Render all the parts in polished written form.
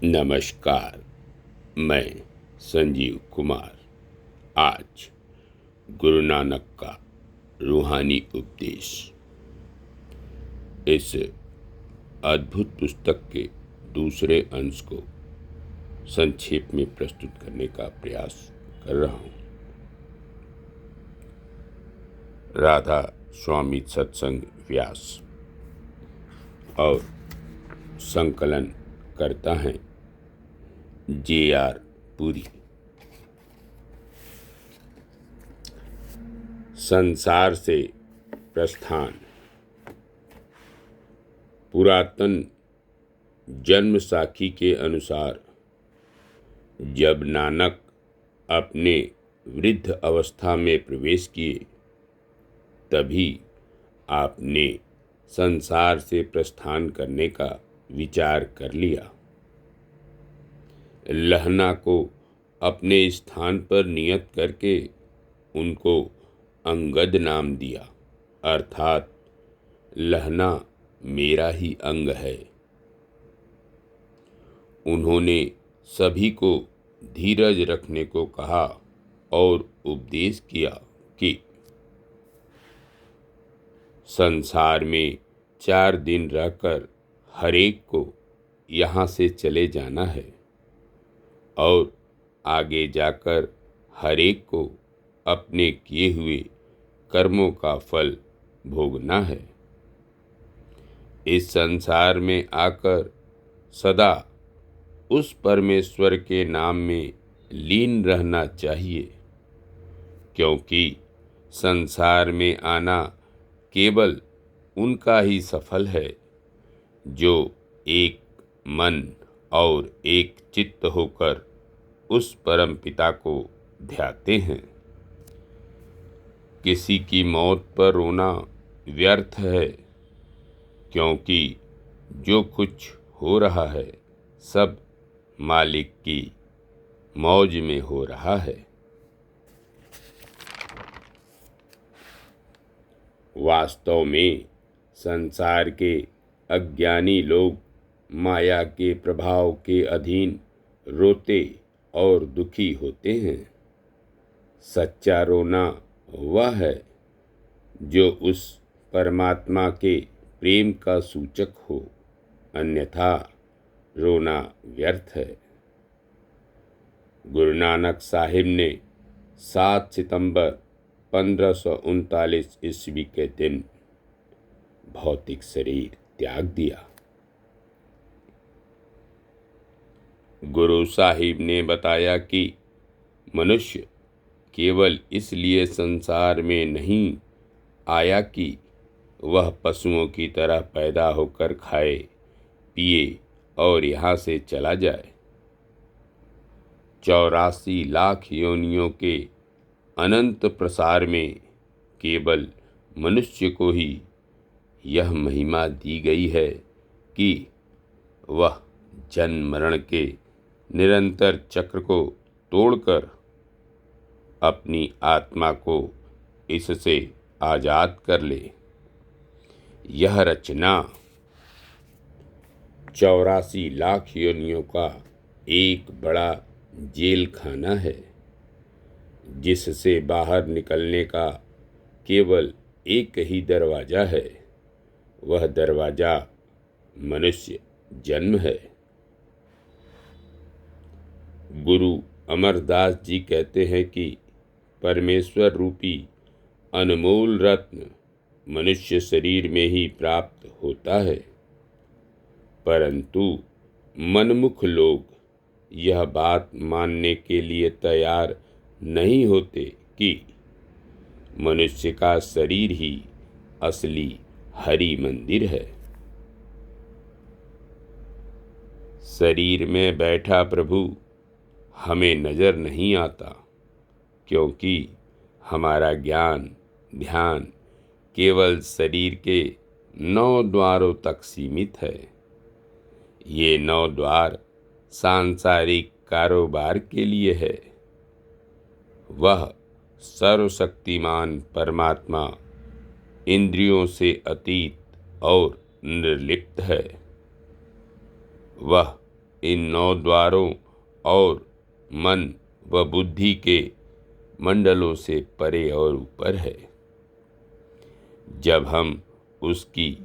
नमस्कार। मैं संजीव कुमार आज गुरु नानक का रूहानी उपदेश इस अद्भुत पुस्तक के दूसरे अंश को संक्षेप में प्रस्तुत करने का प्रयास कर रहा हूँ। राधा स्वामी सत्संग व्यास और संकलन करता है J.R. पुरी। संसार से प्रस्थान। पुरातन जन्म साखी के अनुसार जब नानक अपने वृद्ध अवस्था में प्रवेश किए तभी आपने संसार से प्रस्थान करने का विचार कर लिया। लहना को अपने स्थान पर नियत करके उनको अंगद नाम दिया, अर्थात लहना मेरा ही अंग है। उन्होंने सभी को धीरज रखने को कहा और उपदेश किया कि संसार में 4 दिन रहकर हरेक को यहाँ से चले जाना है और आगे जाकर हरेक को अपने किए हुए कर्मों का फल भोगना है। इस संसार में आकर सदा उस परमेश्वर के नाम में लीन रहना चाहिए, क्योंकि संसार में आना केवल उनका ही सफल है जो एक मन और एक चित्त होकर उस परम पिता को ध्याते हैं। किसी की मौत पर रोना व्यर्थ है, क्योंकि जो कुछ हो रहा है सब मालिक की मौज में हो रहा है। वास्तव में संसार के अज्ञानी लोग माया के प्रभाव के अधीन रोते और दुखी होते हैं। सच्चा रोना वह है जो उस परमात्मा के प्रेम का सूचक हो, अन्यथा रोना व्यर्थ है। गुरु नानक साहिब ने 7 सितंबर 1539 ईस्वी के दिन भौतिक शरीर त्याग दिया। गुरु साहिब ने बताया कि मनुष्य केवल इसलिए संसार में नहीं आया कि वह पशुओं की तरह पैदा होकर खाए पिए और यहाँ से चला जाए। 84 लाख योनियों के अनंत प्रसार में केवल मनुष्य को ही यह महिमा दी गई है कि वह जन्म मरण के निरंतर चक्र को तोड़कर अपनी आत्मा को इससे आजाद कर ले। यह रचना 84 लाख योनियों का एक बड़ा जेल खाना है, जिससे बाहर निकलने का केवल एक ही दरवाजा है। वह दरवाजा मनुष्य जन्म है। गुरु अमरदास जी कहते हैं कि परमेश्वर रूपी अनमोल रत्न मनुष्य शरीर में ही प्राप्त होता है, परंतु मनमुख लोग यह बात मानने के लिए तैयार नहीं होते कि मनुष्य का शरीर ही असली हरि मंदिर है। शरीर में बैठा प्रभु हमें नजर नहीं आता, क्योंकि हमारा ज्ञान ध्यान केवल शरीर के 9 द्वारों तक सीमित है। ये 9 द्वार सांसारिक कारोबार के लिए है। वह सर्वशक्तिमान परमात्मा इंद्रियों से अतीत और निर्लिप्त है। वह इन 9 द्वारों और मन व बुद्धि के मंडलों से परे और ऊपर है। जब हम उसकी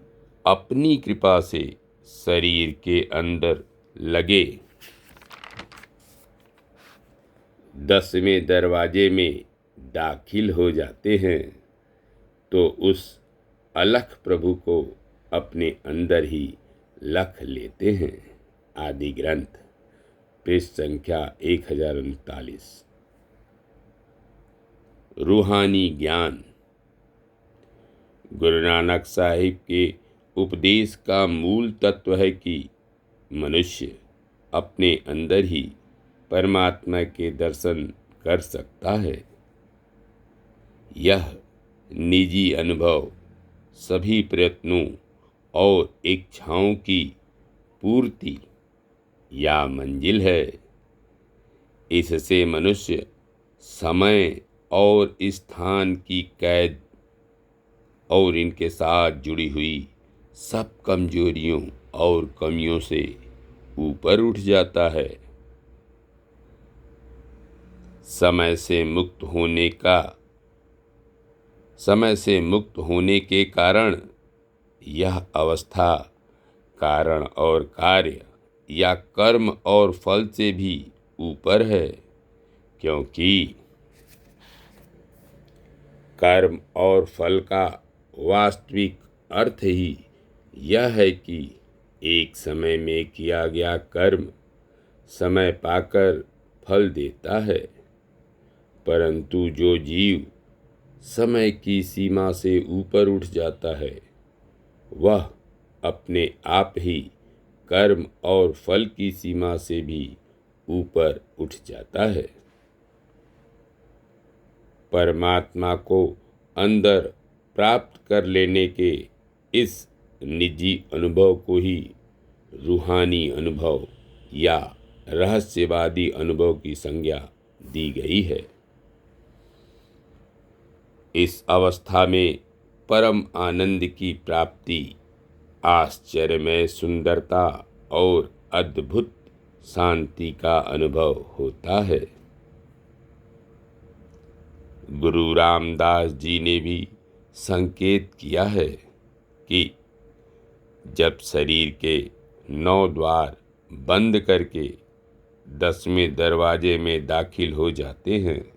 अपनी कृपा से शरीर के अंदर लगे 10वें दरवाजे में दाखिल हो जाते हैं तो उस अलख प्रभु को अपने अंदर ही लख लेते हैं। आदि ग्रंथ पृष्ठ संख्या 1039। रूहानी ज्ञान। गुरु नानक साहिब के उपदेश का मूल तत्व है कि मनुष्य अपने अंदर ही परमात्मा के दर्शन कर सकता है। यह निजी अनुभव सभी प्रयत्नों और इच्छाओं की पूर्ति या मंजिल है। इससे मनुष्य समय और स्थान की कैद और इनके साथ जुड़ी हुई सब कमजोरियों और कमियों से ऊपर उठ जाता है। समय से मुक्त होने के कारण यह अवस्था कारण और कार्य या कर्म और फल से भी ऊपर है, क्योंकि कर्म और फल का वास्तविक अर्थ ही यह है कि एक समय में किया गया कर्म समय पाकर फल देता है, परंतु जो जीव समय की सीमा से ऊपर उठ जाता है वह अपने आप ही कर्म और फल की सीमा से भी ऊपर उठ जाता है। परमात्मा को अंदर प्राप्त कर लेने के इस निजी अनुभव को ही रूहानी अनुभव या रहस्यवादी अनुभव की संज्ञा दी गई है। इस अवस्था में परम आनंद की प्राप्ति, आश्चर्यमय सुंदरता और अद्भुत शांति का अनुभव होता है। गुरु रामदास जी ने भी संकेत किया है कि जब शरीर के 9 द्वार बंद करके 10वें दरवाजे में दाखिल हो जाते हैं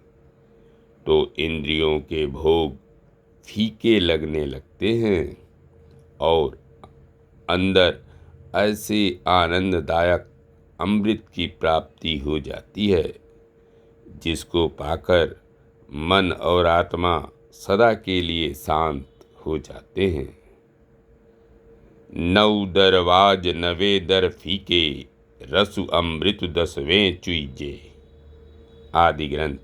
तो इंद्रियों के भोग फीके लगने लगते हैं और अंदर ऐसे आनंददायक अमृत की प्राप्ति हो जाती है जिसको पाकर मन और आत्मा सदा के लिए शांत हो जाते हैं। 9 दरवाज 9 दर फीके, रसु अमृत 10वें चुईजे। आदि ग्रंथ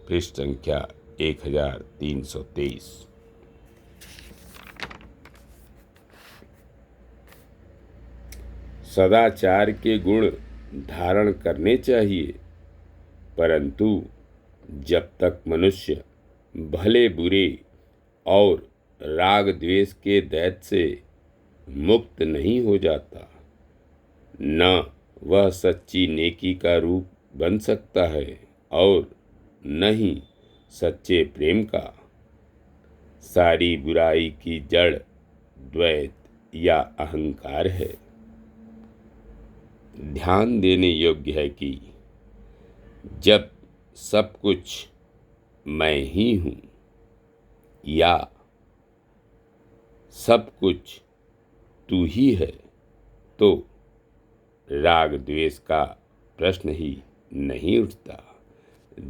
पृष्ठ संख्या 1323। सदाचार के गुण धारण करने चाहिए, परंतु जब तक मनुष्य भले बुरे और राग द्वेष के दैत्य से मुक्त नहीं हो जाता, न वह सच्ची नेकी का रूप बन सकता है और न ही सच्चे प्रेम का। सारी बुराई की जड़ द्वैत या अहंकार है। ध्यान देने योग्य है कि जब सब कुछ मैं ही हूँ या सब कुछ तू ही है तो राग द्वेष का प्रश्न ही नहीं उठता।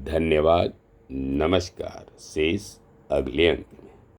धन्यवाद। नमस्कार। शेष अगले अंक में।